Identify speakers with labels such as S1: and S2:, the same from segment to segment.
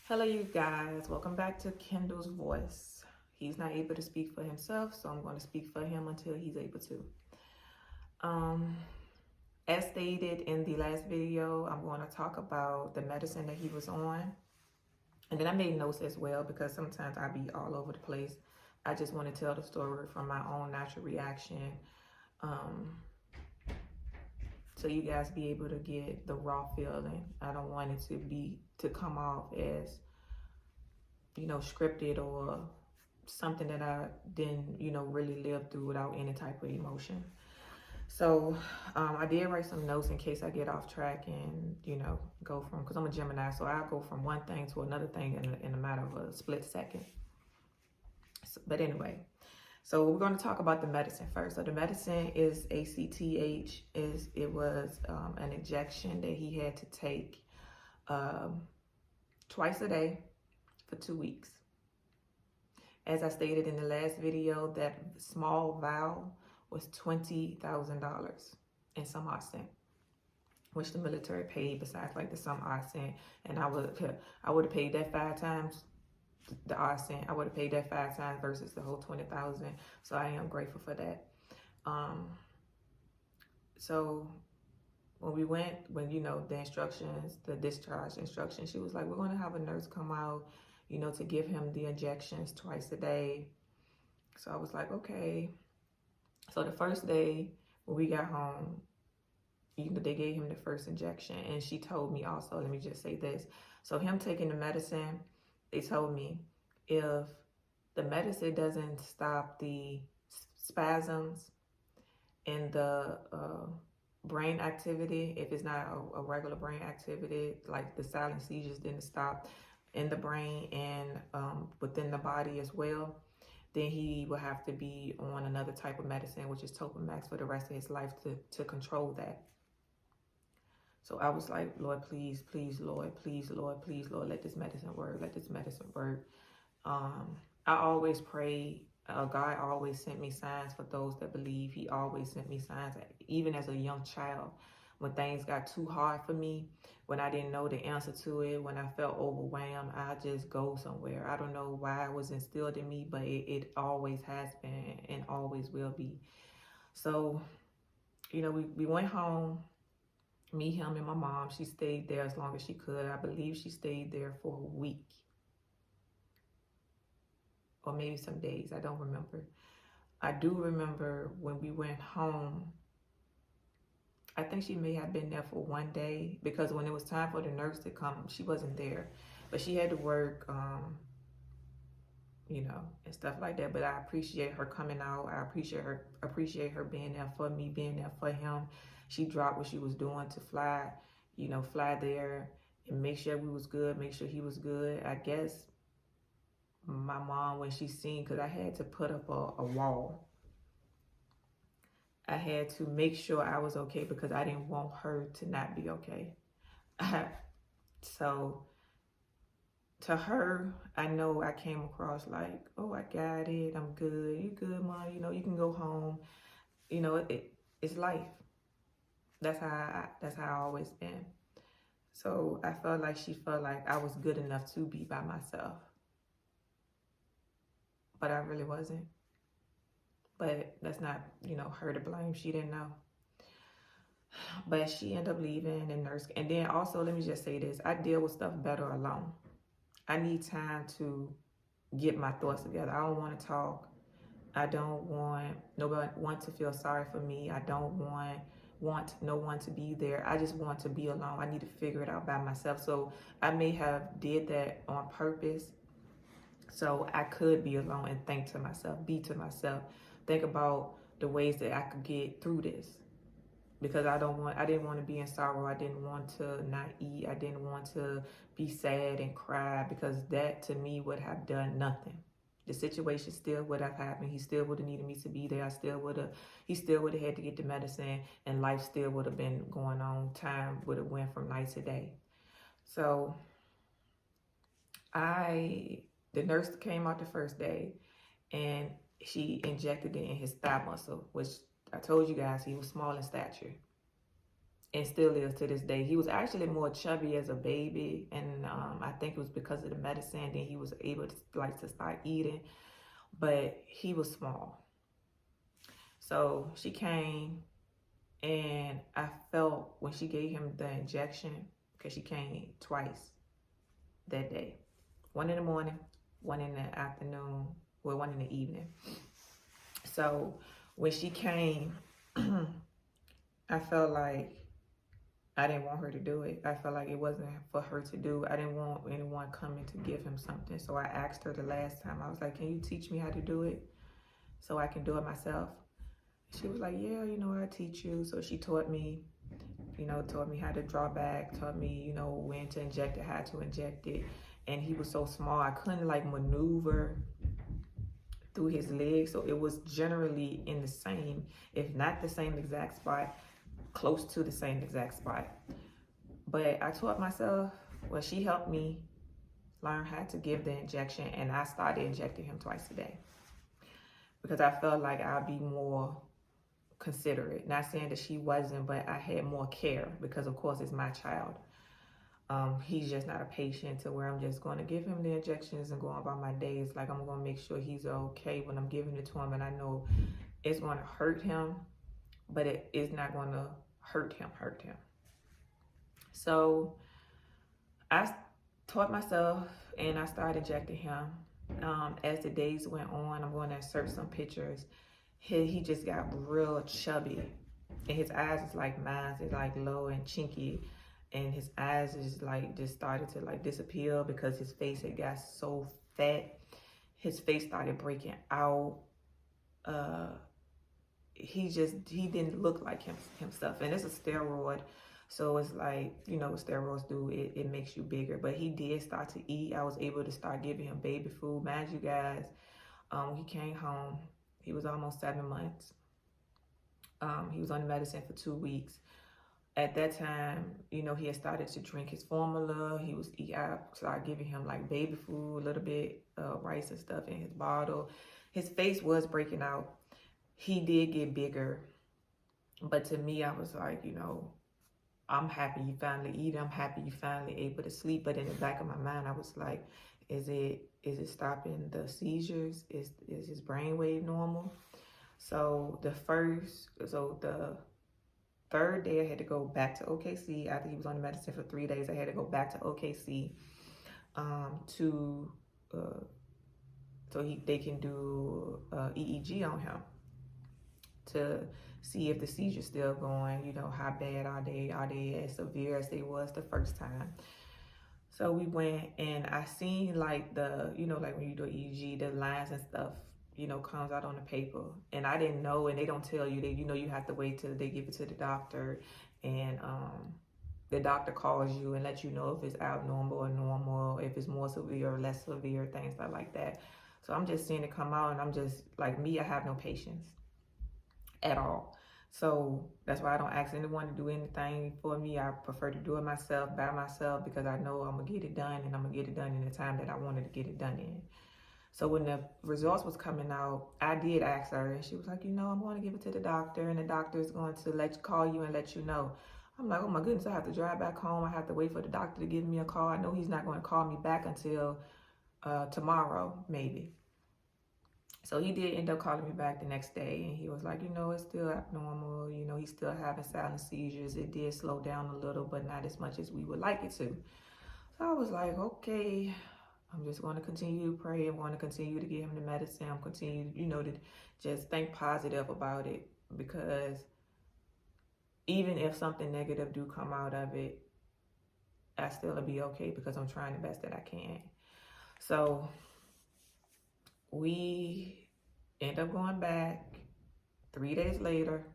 S1: Hello, you guys. Welcome back to Kendall's Voice. He's not able to speak for himself, so I'm going to speak for him until he's able to. Um, as stated in the last video, I'm going to talk about the medicine that he was on. And then I made notes as well because sometimes I be all over the place. I just want to tell the story from my own natural reaction. So you guys be able to get the raw feeling. I don't want it to come off as scripted or something that I didn't, really live through without any type of emotion. So I did write some notes in case I get off track and, go from, because I'm a Gemini, so I go from one thing to another thing in a matter of a split second. But anyway, so we're going to talk about the medicine first. So the medicine is ACTH. It was an injection that he had to take twice a day for 2 weeks. As I stated in the last video, that small vial was $20,000 and some odd cent, which the military paid besides like the some odd cent. And I would have paid that 5 times the odd cent. I would have paid that 5 times versus the whole 20,000. So I am grateful for that. So when the instructions, the discharge instructions, she was like, we're going to have a nurse come out, to give him the injections twice a day. So I was like, okay. So the first day when we got home, they gave him the first injection. And she told me also, let me just say this. So him taking the medicine, they told me if the medicine doesn't stop the spasms and the brain activity, if it's not a regular brain activity, like the silent seizures didn't stop in the brain and within the body as well, then he will have to be on another type of medicine, which is Topamax, for the rest of his life to control that. So I was like, Lord, please, please, Lord, please, Lord, please, Lord, let this medicine work. Let this medicine work. I always pray. God always sent me signs for those that believe. He always sent me signs, even as a young child. When things got too hard for me, when I didn't know the answer to it, when I felt overwhelmed, I just go somewhere. I don't know why it was instilled in me, but it always has been and always will be. So, we went home, me, him, and my mom. She stayed there as long as she could. I believe she stayed there for a week or maybe some days. I don't remember. I do remember when we went home, I think she may have been there for 1 day because when it was time for the nurse to come, she wasn't there. But she had to work, and stuff like that. But I appreciate her coming out. I appreciate her being there for me, being there for him. She dropped what she was doing to fly there and make sure we was good, make sure he was good. I guess my mom, when she seen, because I had to put up a wall. I had to make sure I was okay because I didn't want her to not be okay. So to her, I know I came across like, oh, I got it. I'm good. You good, Mom? You can go home. It's life. That's how I always been. So I felt like she felt like I was good enough to be by myself. But I really wasn't. But that's not, her to blame. She didn't know. But she ended up leaving and nurse. And then also, let me just say this. I deal with stuff better alone. I need time to get my thoughts together. I don't want to talk. I don't want nobody to feel sorry for me. I don't want no one to be there. I just want to be alone. I need to figure it out by myself. So I may have did that on purpose. So I could be alone and think to myself, be to myself, think about the ways that I could get through this. Because I didn't want to be in sorrow. I didn't want to not eat. I didn't want to be sad and cry because that to me would have done nothing. The situation still would have happened. He still would have needed me to be there. He still would have had to get the medicine and life still would have been going on. Time would have went from night to day. So the nurse came out the first day and she injected it in his thigh muscle, which I told you guys he was small in stature. and still is to this day. He was actually more chubby as a baby, and I think it was because of the medicine. Then he was able to start eating, but he was small. So she came, and I felt when she gave him the injection, because she came twice that day, one in the morning, one in the afternoon, well, one in the evening. So when she came, I felt like I didn't want her to do it. I felt like it wasn't for her to do. I didn't want anyone coming to give him something. So I asked her the last time, I was like, can you teach me how to do it so I can do it myself? She was like, yeah, I'll teach you. So she taught me, taught me how to draw back, taught me, when to inject it, how to inject it. And he was so small, I couldn't maneuver through his legs. So it was generally in the same, if not the same exact spot, close to the same exact spot. But I taught myself, she helped me learn how to give the injection, and I started injecting him twice a day because I felt like I'd be more considerate. Not saying that she wasn't, but I had more care because, of course, it's my child. He's just not a patient to where I'm just going to give him the injections and go on about my days. Like, I'm going to make sure he's okay when I'm giving it to him, and I know it's going to hurt him, but it is not going to hurt him. So I taught myself, and I started injecting him. As the days went on, I'm going to insert some pictures. He just got real chubby, and his eyes is like mine. It's like low and chinky, and his eyes is just started to disappear because his face had got so fat. His face started breaking out. He didn't look like himself, and it's a steroid. So it's like, what steroids do, it makes you bigger. But he did start to eat. I was able to start giving him baby food. Mind you guys, he came home, he was almost 7 months. He was on the medicine for 2 weeks. At that time, he had started to drink his formula. I started giving him baby food, a little bit, rice and stuff in his bottle. His face was breaking out. He did get bigger. But to me, I was like, I'm happy you finally eat. I'm happy you finally able to sleep. But in the back of my mind, I was like, is it stopping the seizures? Is his brainwave normal? So the third day, I had to go back to OKC after he was on the medicine for 3 days. I had to go back to OKC so they can do EEG on him to see if the seizure's still going, how bad are they as severe as they was the first time. So we went, and I seen when you do EEG, the lines and stuff, comes out on the paper. And I didn't know, and they don't tell you, you have to wait till they give it to the doctor, and the doctor calls you and lets you know if it's abnormal or normal, if it's more severe or less severe, things like that. So I'm just seeing it come out, and I'm just like, me, I have no patience at all. So that's why I don't ask anyone to do anything for me. I prefer to do it myself, by myself, because I know I'm going to get it done, and I'm going to get it done in the time that I wanted to get it done in. So when the results was coming out, I did ask her, and she was like, I'm going to give it to the doctor, and the doctor is going to call you and let you know. I'm like, oh my goodness, I have to drive back home. I have to wait for the doctor to give me a call. I know he's not going to call me back until tomorrow, maybe. So he did end up calling me back the next day, and he was like, it's still abnormal. He's still having silent seizures. It did slow down a little, but not as much as we would like it to. So I was like, okay, I'm just going to continue to pray. I'm going to continue to give him the medicine. I'm continue, to just think positive about it, because even if something negative do come out of it, I still will be okay because I'm trying the best that I can. So we end up going back 3 days later.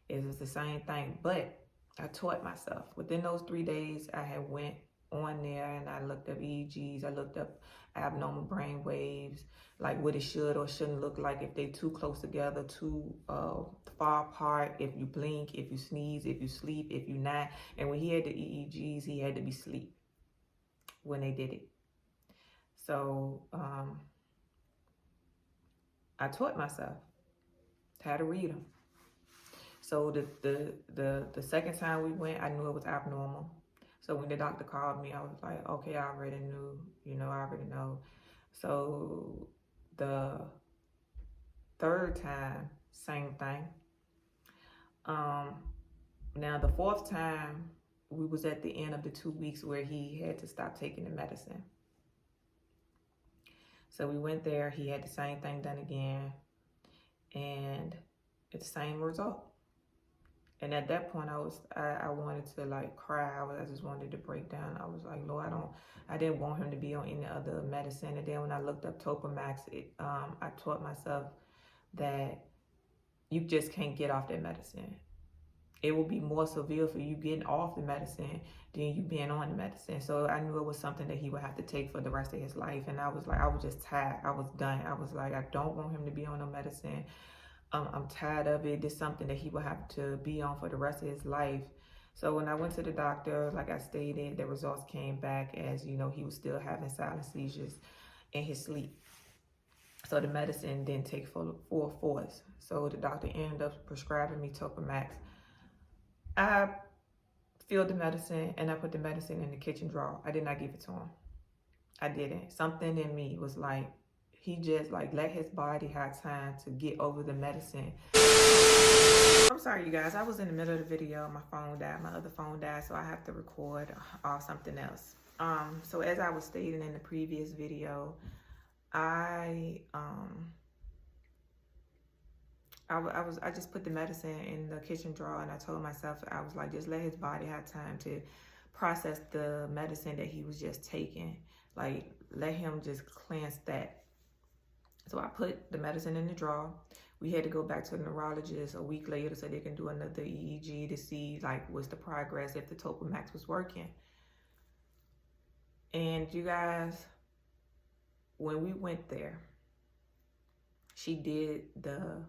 S1: It was the same thing, but I taught myself. Within those 3 days, I had went on there and I looked up EEGs. I looked up abnormal brain waves, like what it should or shouldn't look like if they too close together, too far apart, if you blink, if you sneeze, if you sleep, if you not. And when he had the EEGs, he had to be asleep when they did it. So I taught myself how to read them. So the second time we went, I knew it was abnormal. So when the doctor called me, I was like, okay, I already knew, I already know. So the third time, same thing. Now the fourth time, we was at the end of the 2 weeks where he had to stop taking the medicine. So we went there, he had the same thing done again, and it's the same result. And at that point, I wanted to like cry. I just wanted to break down. I was like, Lord, I didn't want him to be on any other medicine. And then when I looked up Topamax, I taught myself that you just can't get off that medicine. It will be more severe for you getting off the medicine than you being on the medicine. So I knew it was something that he would have to take for the rest of his life. And I was like, I was just tired. I was done. I was like, I don't want him to be on no medicine. I'm tired of it. It's something that he will have to be on for the rest of his life. So when I went to the doctor, like I stated, the results came back as, he was still having silent seizures in his sleep. So the medicine didn't take full force. So the doctor ended up prescribing me Topamax. I filled the medicine and I put the medicine in the kitchen drawer. I did not give it to him. I didn't. Something in me was like, he just like let his body have time to get over the medicine. I'm sorry, you guys. I was in the middle of the video. My phone died. My other phone died, so I have to record off something else. So as I was stating in the previous video, I just put the medicine in the kitchen drawer, and I told myself, I was like, just let his body have time to process the medicine that he was just taking. Like, let him just cleanse that. So I put the medicine in the drawer. We had to go back to the neurologist a week later so they can do another EEG to see like what's the progress, if the Topamax was working. And you guys, when we went there, she did the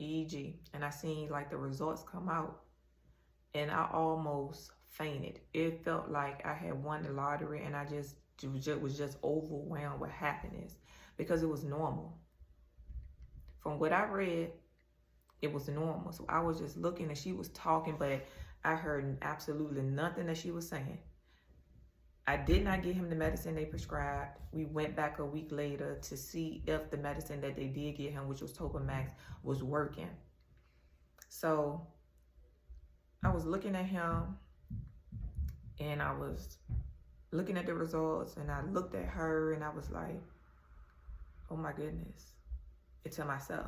S1: EEG and I seen like the results come out and I almost fainted. It felt like I had won the lottery and I was just overwhelmed with happiness because it was normal. From what I read, it was normal. So I was just looking and she was talking, but I heard absolutely nothing that she was saying. I did not give him the medicine they prescribed. We went back a week later to see if the medicine that they did give him, which was Topamax, was working. So I was looking at him and I was looking at the results and I looked at her and I was like, oh my goodness. It to myself.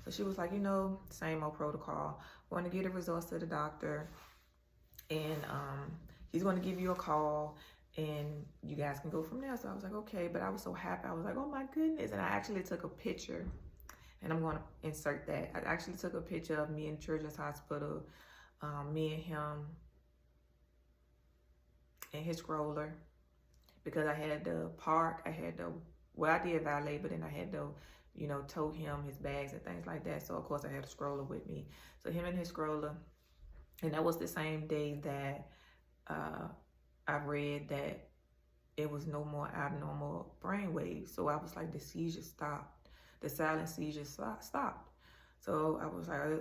S1: So she was like, same old protocol. We're going to get the results to the doctor and he's going to give you a call and you guys can go from there. So I was like, okay, but I was so happy. I was like, oh my goodness. And I actually took a picture and I'm going to insert that. I actually took a picture of me in Children's Hospital, me and him and his stroller, because I had the park, I did valet, but then I had to tow him his bags and things like that. So of course I had a stroller with me. So him and his stroller. And that was the same day that I read that it was no more abnormal brain waves. So I was like, the seizure stopped. The silent seizure stopped. So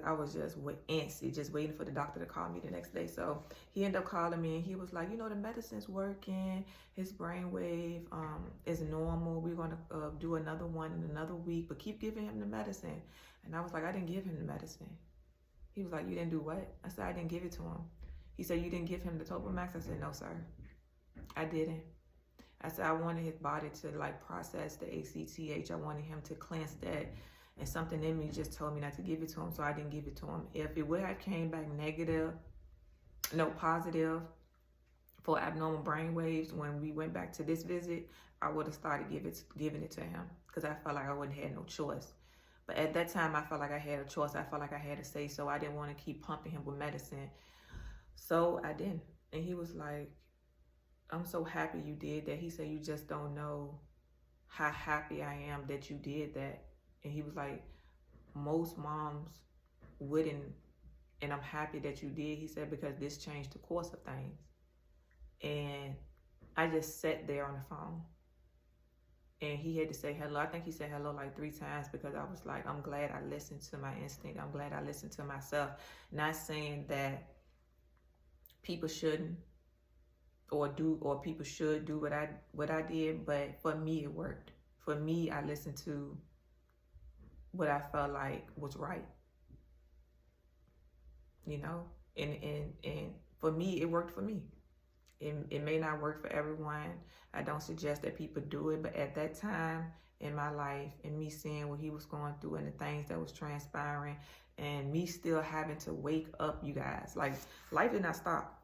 S1: I was just antsy, just waiting for the doctor to call me the next day. So he ended up calling me and he was like, the medicine's working. His brainwave is normal. We're going to do another one in another week, but keep giving him the medicine. And I was like, I didn't give him the medicine. He was like, you didn't do what? I said, I didn't give it to him. He said, you didn't give him the Topamax? I said, no, sir. I didn't. I said, I wanted his body to like process the ACTH. I wanted him to cleanse that. And something in me just told me not to give it to him, so I didn't give it to him. If it would have came back positive for abnormal brain waves when we went back to this visit, I would have started giving it to him because I felt like I wouldn't have no choice. But at that time, I felt like I had a choice. I felt like I had to say so. I didn't want to keep pumping him with medicine. So I didn't. And he was like, I'm so happy you did that. He said, you just don't know how happy I am that you did that. And he was like, most moms wouldn't, and I'm happy that you did. He said, because this changed the course of things. And I just sat there on the phone. And he had to say hello. I think he said hello like 3 times, because I was like, I'm glad I listened to my instinct. I'm glad I listened to myself. Not saying that people shouldn't or people should do what I did, but for me it worked. For me, I listened to what I felt like was right. You know? And for me, it worked for me. It may not work for everyone. I don't suggest that people do it, but at that time in my life, and me seeing what he was going through and the things that was transpiring, and me still having to wake up, you guys, like, life did not stop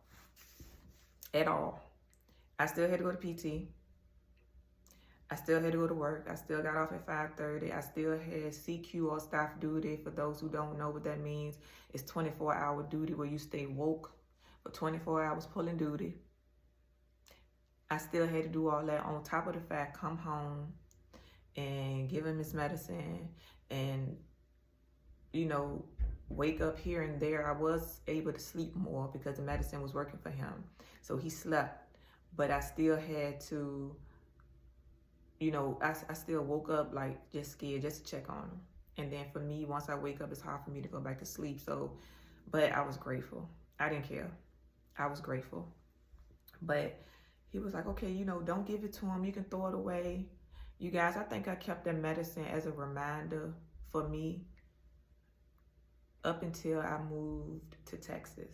S1: at all. I still had to go to PT. I still had to go to work. I still got off at 5:30. I still had CQ or staff duty. For those who don't know what that means, it's 24-hour duty where you stay woke for 24 hours pulling duty. I still had to do all that on top of the fact, come home and give him his medicine and, you know, wake up here and there. I was able to sleep more because the medicine was working for him. So he slept, but I still had to, you know, I still woke up like just scared, just to check on him. And then for me, once I wake up, it's hard for me to go back to sleep. So, but I was grateful. I didn't care. I was grateful. But he was like, okay, you know, don't give it to him. You can throw it away. You guys, I think I kept that medicine as a reminder for me up until I moved to Texas.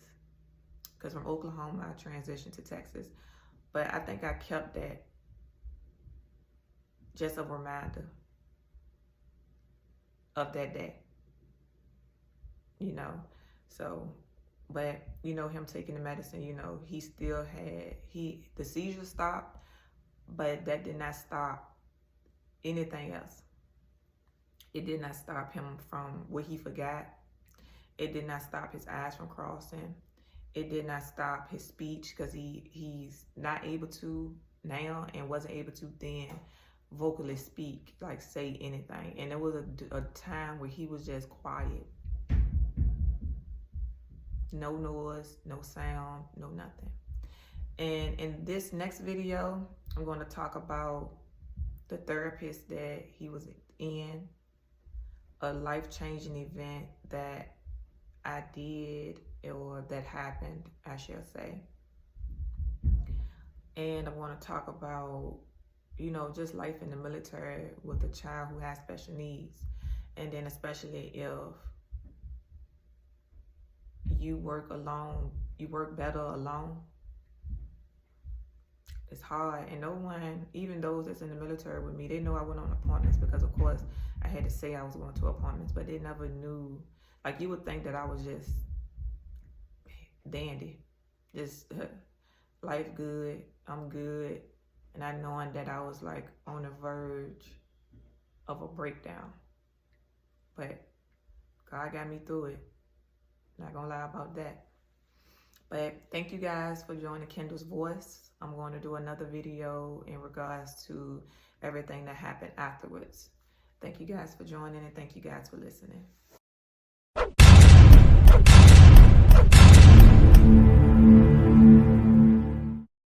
S1: Because from Oklahoma, I transitioned to Texas. But I think I kept that just a reminder of that day. You know, so... But, you know, him taking the medicine, you know, he still had, the seizure stopped, but that did not stop anything else. It did not stop him from what he forgot. It did not stop his eyes from crossing. It did not stop his speech, because he's not able to now and wasn't able to then vocally speak, like say anything. And there was a time where he was just quiet. No noise, no sound, no nothing. And in this next video, I'm going to talk about the therapist that he was in, a life-changing event that I did, or that happened, I shall say. And I want to talk about, you know, just life in the military with a child who has special needs. And then especially if you work alone, you work better alone. It's hard, and no one, even those that's in the military with me, they know I went on appointments, because of course I had to say I was going to appointments, but they never knew. Like, you would think that I was just dandy, just life good, I'm good, and not knowing that I was like on the verge of a breakdown. But God got me through it. Not gonna lie about that. But thank you guys for joining Kendall's Voice. I'm going to do another video in regards to everything that happened afterwards. Thank you guys for joining, and thank you guys for listening.